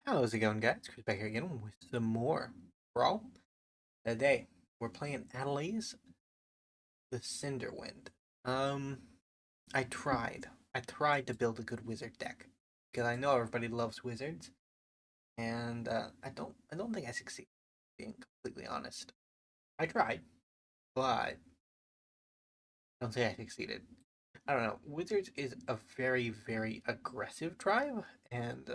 How's it going, guys? Chris back here again with some more Brawl. Today, we're playing Adeliz, the Cinderwind. Um, I tried. I tried to build a good wizard deck because I know everybody loves wizards, and I don't think I succeeded. Being completely honest, I tried, but don't say I succeeded. I don't know. Wizards is a very, very aggressive tribe, and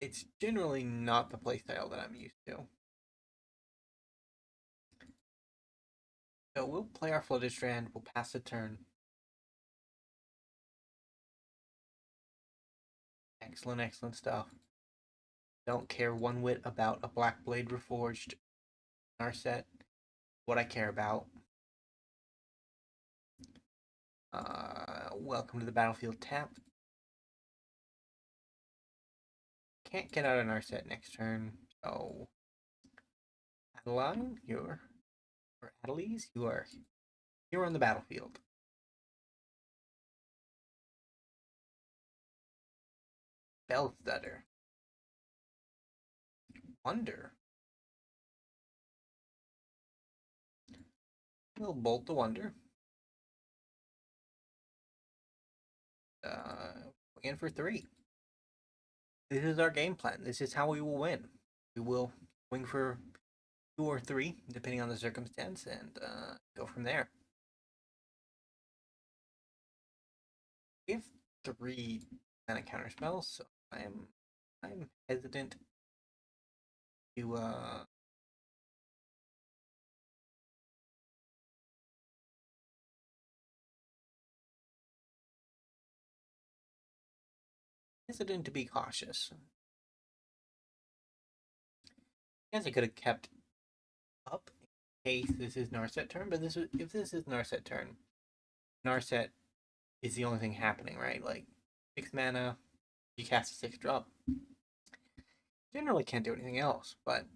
it's generally not the playstyle that I'm used to. So we'll play our Flooded Strand, we'll pass the turn. Excellent, excellent stuff. Don't care one whit about a Black Blade Reforged in our set. What I care about. Welcome to the battlefield tap. Can't get out in our set next turn, so Adeline, or Adeliz, you are here on the battlefield. Bellstutter. Wonder. We'll bolt the Wonder. In for 3. This is our game plan. This is how we will win. We will swing for 2 or 3, depending on the circumstance, and go from there. We have 3 mana counter spells, so I'm hesitant to be cautious. I guess I could have kept up in case this is Narset turn, but if this is Narset turn, Narset is the only thing happening, right? Like 6 mana, you cast a 6-drop. Generally can't do anything else, but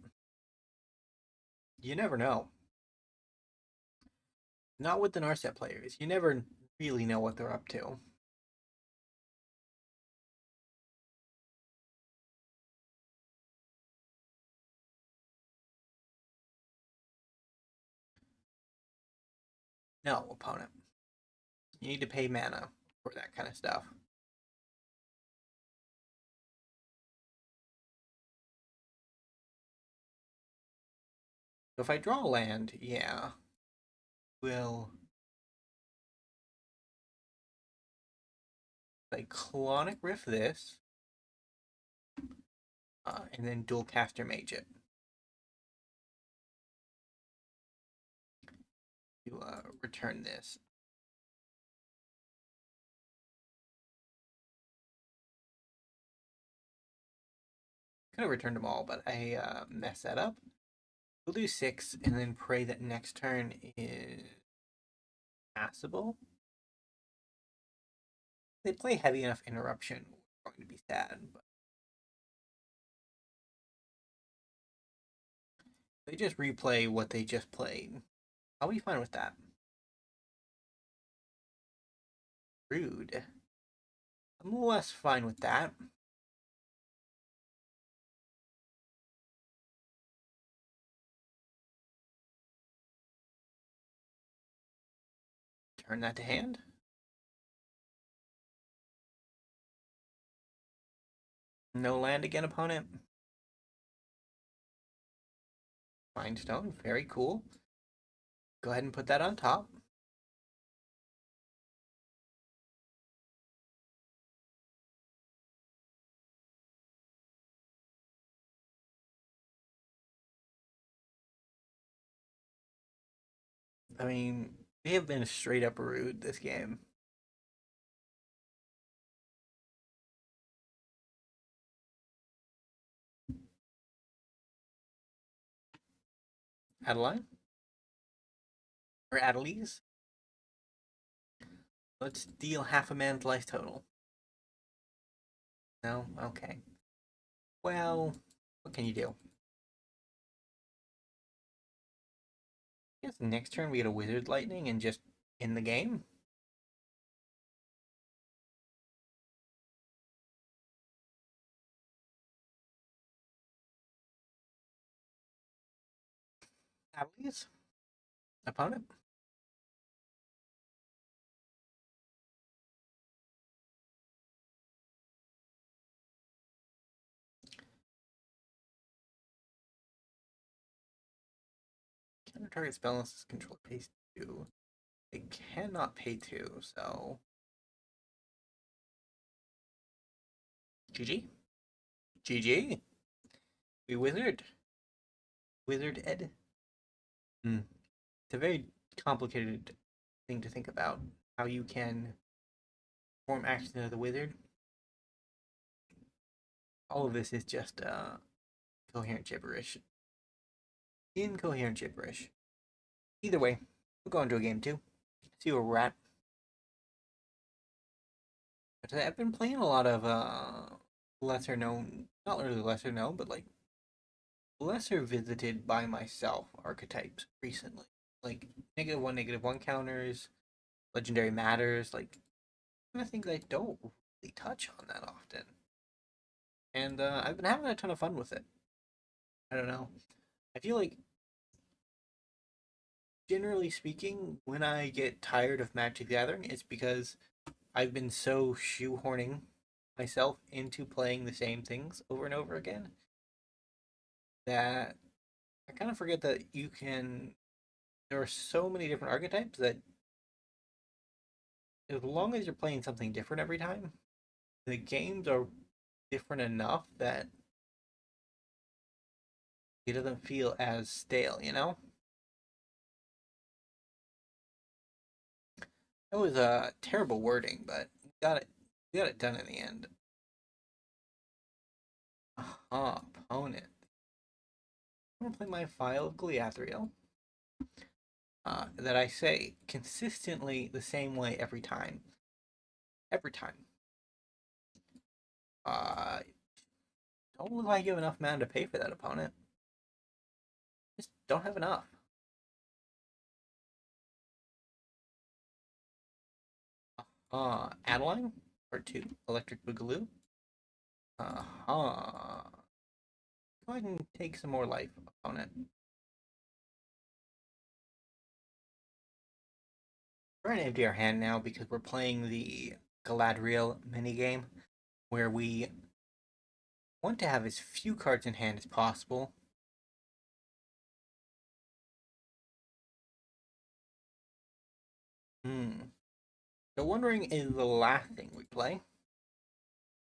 you never know. Not with the Narset players. You never really know what they're up to. No, opponent. You need to pay mana for that kind of stuff. So if I draw a land, yeah, will Cyclonic Rift this, and then Dualcaster Mage it. To return this. Could have returned them all, but I messed that up. We'll do 6 and then pray that next turn is passable. They play heavy enough interruption. We're going to be sad, but they just replay what they just played. I'll be fine with that. Rude. I'm less fine with that. Turn that to hand. No land again, opponent. Mindstone, very cool. Go ahead and put that on top. I mean, they have been straight up rude this game. Adeline? Or Adeliz? Let's deal half a man's life total. No? Okay. Well, what can you do? I guess next turn we get a Wizard Lightning and just in the game? Adeliz, opponent. Counter target spell unless this controller pays 2. It cannot pay 2, so GG. GG. We withered. Wizard Ed. Hmm. It's a very complicated thing to think about. How you can perform actions of the wizard. All of this is just coherent gibberish. Incoherent gibberish. Either way, we'll go into a game 2. See where we're at. But I've been playing a lot of lesser known, not really lesser known, but like lesser visited by myself archetypes recently. Like -1/-1 counters, legendary matters, like kind of things I don't really touch on that often. And I've been having a ton of fun with it. I don't know. I feel like, generally speaking, when I get tired of Magic the Gathering, it's because I've been so shoehorning myself into playing the same things over and over again that I kind of forget that you can. There are so many different archetypes that as long as you're playing something different every time, the games are different enough that it doesn't feel as stale, you know? That was a terrible wording, but we got it done in the end. Opponent. I'm gonna play my Phial of Galadriel. That I say consistently the same way every time. Every time. Uh, don't look like you have enough mana to pay for that opponent. Just don't have enough. Adeline, part 2, Electric Boogaloo. Uh-huh. Go ahead and take some more life, opponent. We're gonna empty our hand now because we're playing the Galadriel minigame, where we want to have as few cards in hand as possible. So Wondering is the last thing we play.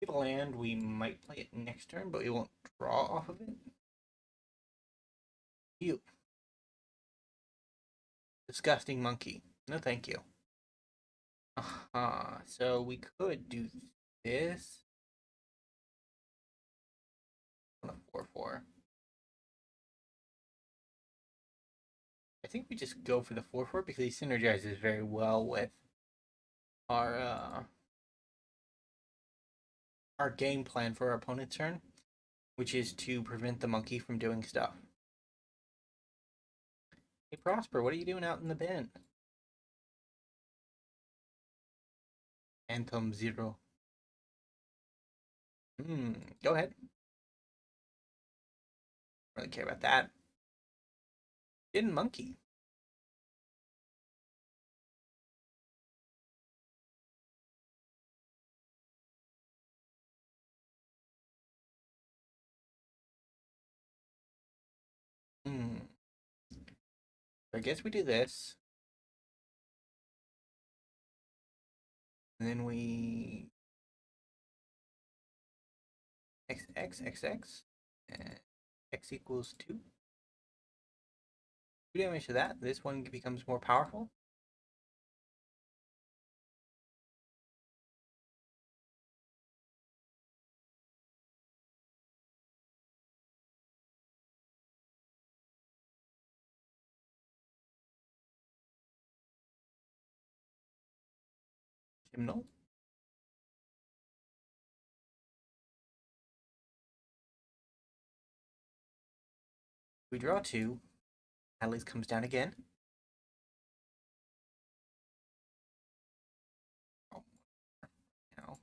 If we land, we might play it next turn, but we won't draw off of it. You. Disgusting monkey. No thank you. So we could do this on a 4/4. I think we just go for the 4/4 because he synergizes very well with our our game plan for our opponent's turn, which is to prevent the monkey from doing stuff. Hey Prosper, what are you doing out in the bin? Anthem 0. Go ahead. Don't really care about that. Didn't monkey. Hmm. I guess we do this. And then we XX. X equals 2. 2 damage to that. This one becomes more powerful. Hymnal. We draw 2. Adeliz comes down again. Oh, no.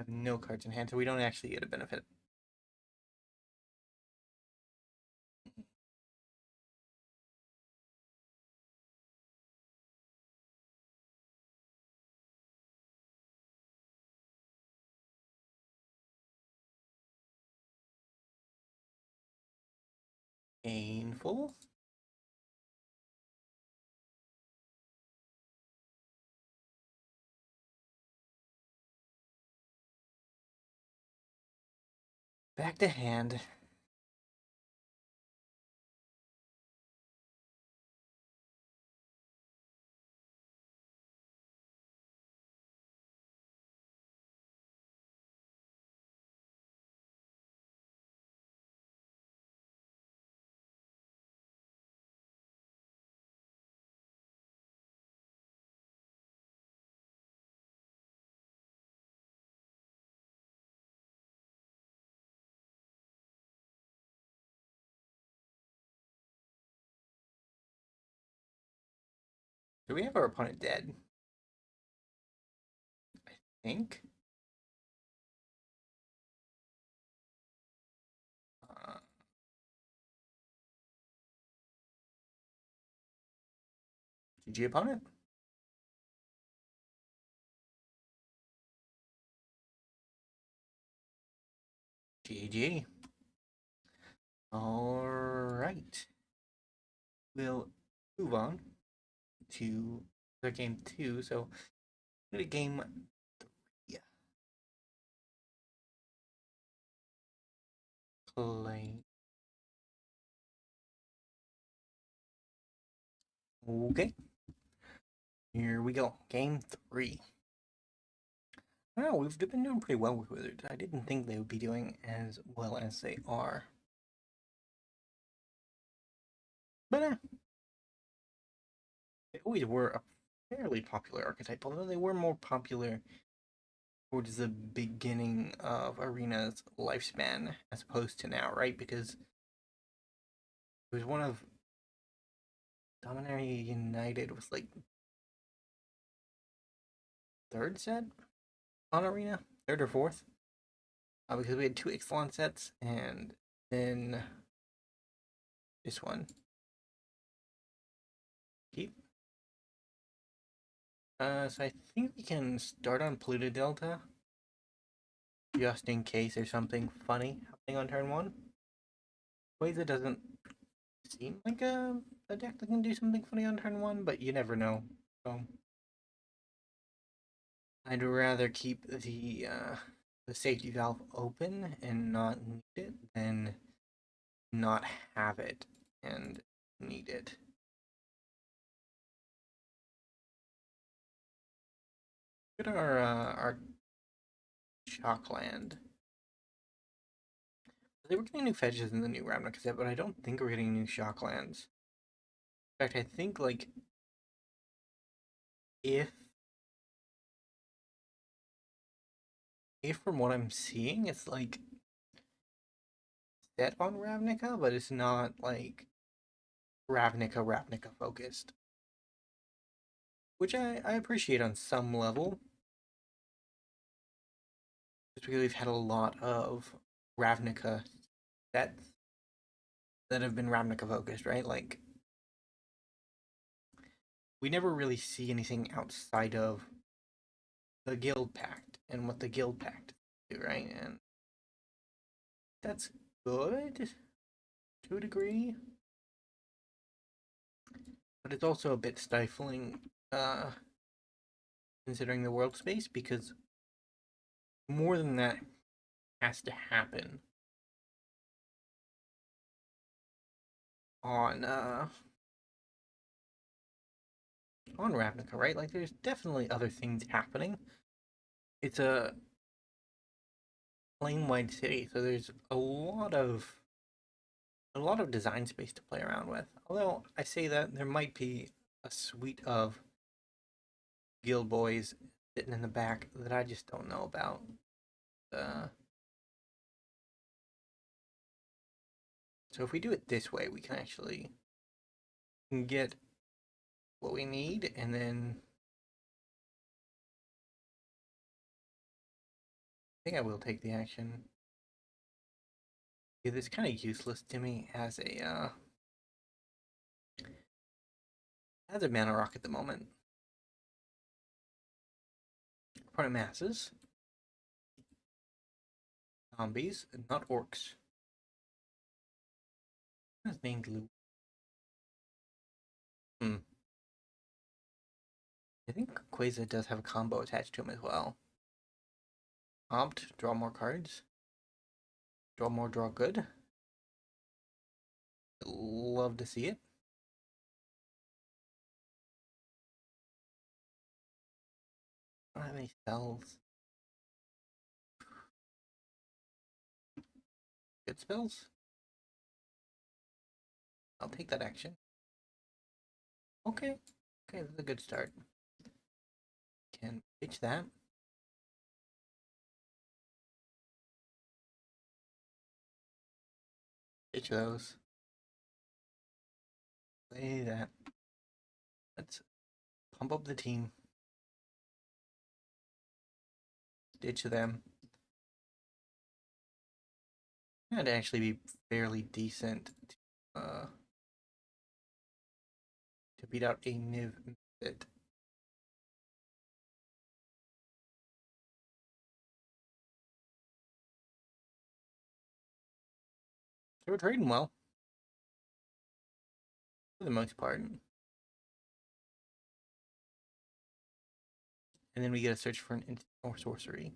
have no cards in hand, so we don't actually get a benefit. Painful. Back to hand. Do we have our opponent dead? I think. Uh, GG opponent. GG. All right. We'll move on to the game 2. So, game 3. Play. Okay. Here we go. Game 3. Oh, we've been doing pretty well with Wizards. I didn't think they would be doing as well as they are. But they always were a fairly popular archetype, although they were more popular towards the beginning of Arena's lifespan as opposed to now, right? Because it was one of Dominaria United was like third set on Arena, third or fourth, because we had 2 Ixalan sets and then this one. Keep. So I think we can start on Pluto Delta, just in case there's something funny happening on turn 1. Quasar doesn't seem like a deck that can do something funny on turn 1, but you never know. So I'd rather keep the safety valve open and not need it than not have it and need it. Look at our Shockland. They were getting new fetches in the new Ravnica set, but I don't think we're getting new Shocklands. In fact, I think like if from what I'm seeing, it's like set on Ravnica, but it's not like Ravnica focused, which I appreciate on some level. Just because we've had a lot of Ravnica sets that have been Ravnica focused, right? Like we never really see anything outside of the Guild Pact and what the Guild Pact do, right? And that's good to a degree, but it's also a bit stifling, considering the world space, because more than that has to happen on Ravnica, right? Like there's definitely other things happening. It's a plane-wide city, so there's a lot of design space to play around with. Although I say that there might be a suite of guild boys sitting in the back that I just don't know about. So if we do it this way, we can actually get what we need, and then think I will take the action. It's kind of useless to me as a mana rock at the moment. Opponent masses. Zombies, not orcs. That's named Lou. I think Quasar does have a combo attached to him as well. Opt, draw more cards. Draw more, draw good. Love to see it. I don't have any spells. Good spells? I'll take that action. Okay. Okay, that's a good start. Can pitch that. Pitch those. Play that. Let's pump up the team. Ditch them. That'd actually be fairly decent to beat out A-Navigation. So we're trading well. For the most part. And then we get a search for an instant or sorcery.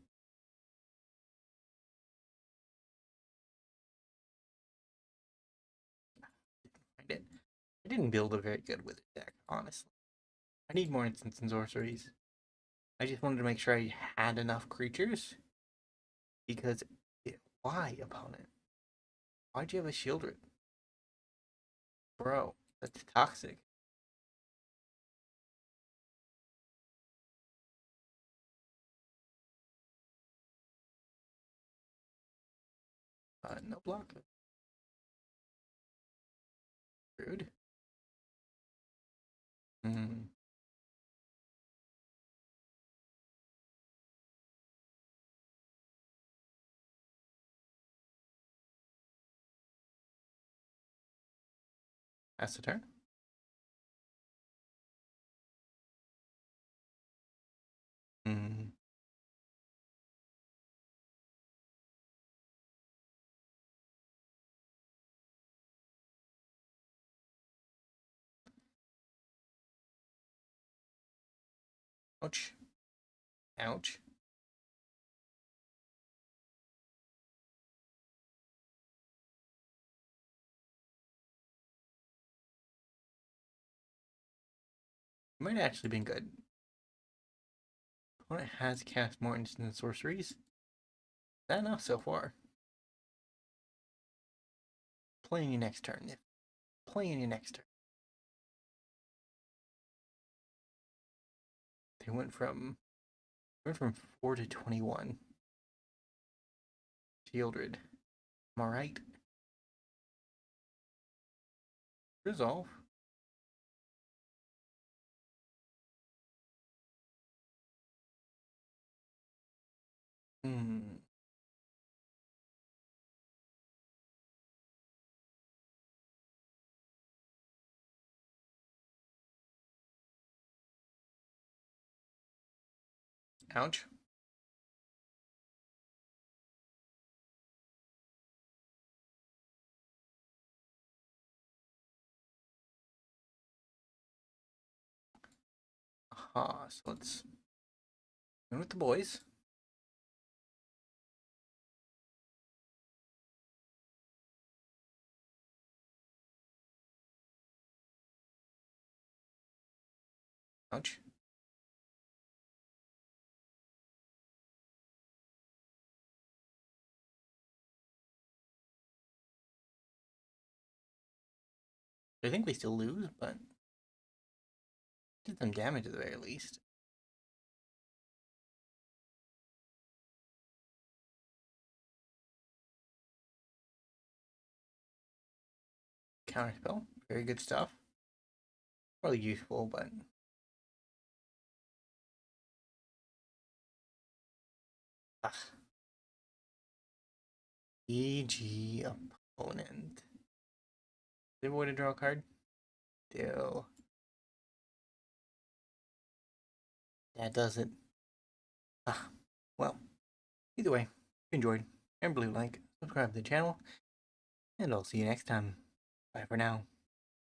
Find it. I didn't build a very good wizard deck, honestly. I need more instants and sorceries. I just wanted to make sure I had enough creatures. Because why, opponent? Why'd you have a Shieldred? Bro, that's toxic. No block. Rude. Hmm. That's the turn. Hmm. Ouch. Ouch. Might have actually been good. Opponent has cast more instant sorceries. Is that enough so far? Playing your next turn. Playing your next turn. They went from 4 to 21. Shieldred. Am I right? Resolve. Hmm. Ouch. Aha, so let's go with the boys. Ouch. I think we still lose, but did some damage at the very least. Counterspell. Very good stuff. Probably useful, but ugh. EG opponent. Did we to draw a card? Still. That does it. Ah, well, either way, if you enjoyed, remember to like, subscribe to the channel, and I'll see you next time. Bye for now.